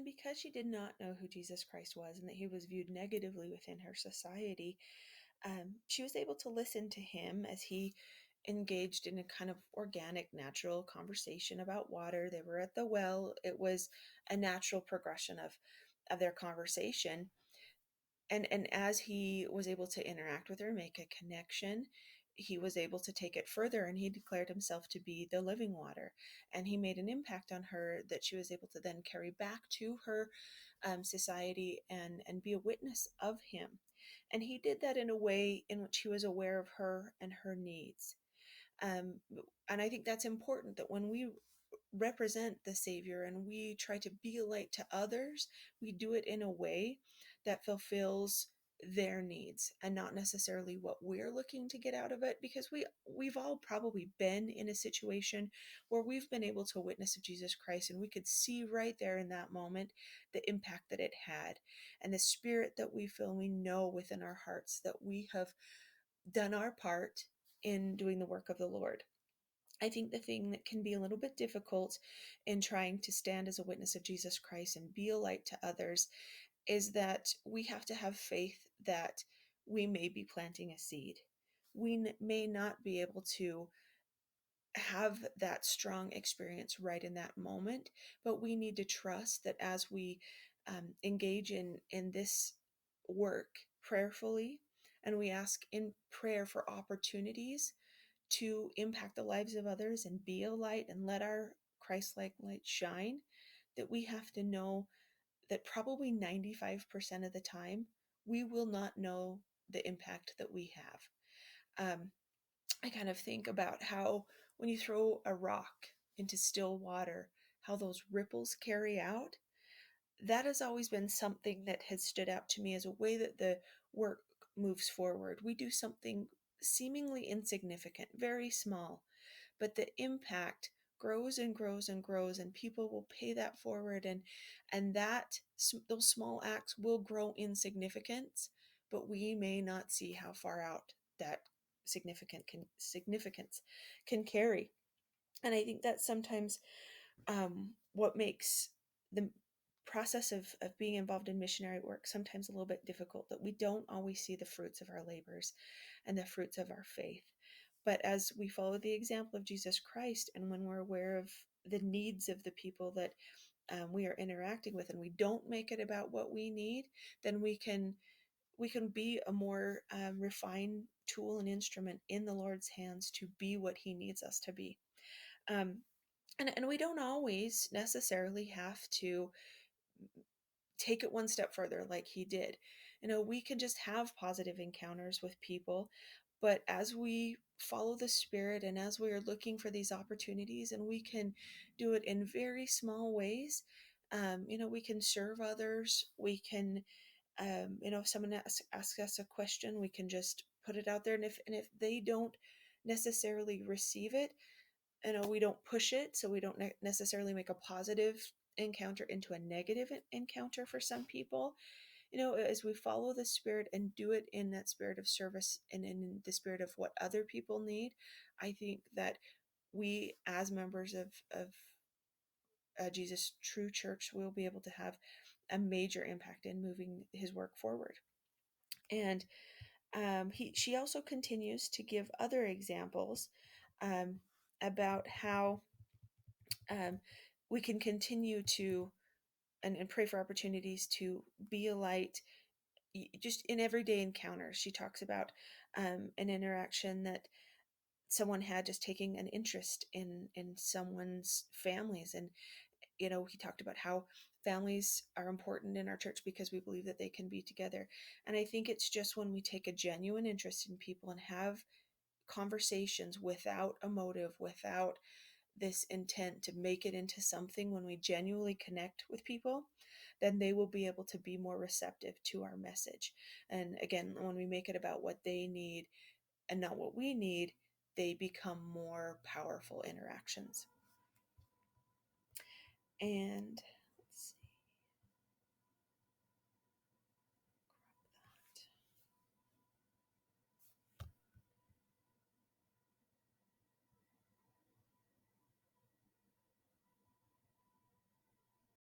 And because she did not know who Jesus Christ was and that he was viewed negatively within her society, she was able to listen to him as he engaged in a kind of organic, natural conversation about water. They were at the well. It was a natural progression of their conversation. And as he was able to interact with her, make a connection, he was able to take it further, and he declared himself to be the living water. And he made an impact on her that she was able to then carry back to her society and be a witness of him. And he did that in a way in which he was aware of her and her needs. Um, and I think that's important, that when we represent the Savior and we try to be a light to others, we do it in a way that fulfills their needs and not necessarily what we're looking to get out of it, because we've all probably been in a situation where we've been able to witness of Jesus Christ, and we could see right there in that moment the impact that it had and the spirit that we feel. We know within our hearts that we have done our part in doing the work of the Lord. I think the thing that can be a little bit difficult in trying to stand as a witness of Jesus Christ and be a light to others is that we have to have faith that we may be planting a seed. We may not be able to have that strong experience right in that moment, but we need to trust that as we engage in this work prayerfully, and we ask in prayer for opportunities to impact the lives of others and be a light and let our Christ-like light shine, that we have to know that probably 95% of the time we will not know the impact that we have. I kind of think about how when you throw a rock into still water, how those ripples carry out. That has always been something that has stood out to me as a way that the work moves forward. We do something seemingly insignificant, very small, but the impact grows and grows and grows, and people will pay that forward, and those small acts will grow in significance, but we may not see how far out that significance can carry. And I think that sometimes what makes the process of being involved in missionary work sometimes a little bit difficult, that we don't always see the fruits of our labors and the fruits of our faith. But as we follow the example of Jesus Christ, and when we're aware of the needs of the people that we are interacting with, and we don't make it about what we need, then we can be a more refined tool and instrument in the Lord's hands to be what he needs us to be. Um, and we don't always necessarily have to take it one step further like he did. We can just have positive encounters with people, but as we follow the Spirit and as we are looking for these opportunities, and we can do it in very small ways, we can serve others. We can, if someone asks us a question, we can just put it out there. And if they don't necessarily receive it, we don't push it, so we don't necessarily make a positive encounter into a negative encounter for some people. As we follow the Spirit and do it in that spirit of service and in the spirit of what other people need, I think that we, as members of Jesus' true church, will be able to have a major impact in moving his work forward. And she also continues to give other examples um, about how um, we can continue to and pray for opportunities to be a light just in everyday encounters. She talks about an interaction that someone had, just taking an interest in someone's families. And he talked about how families are important in our church because we believe that they can be together. And I think it's just when we take a genuine interest in people and have conversations without a motive, without this intent to make it into something, when we genuinely connect with people, then they will be able to be more receptive to our message. And again, when we make it about what they need and not what we need, they become more powerful interactions. And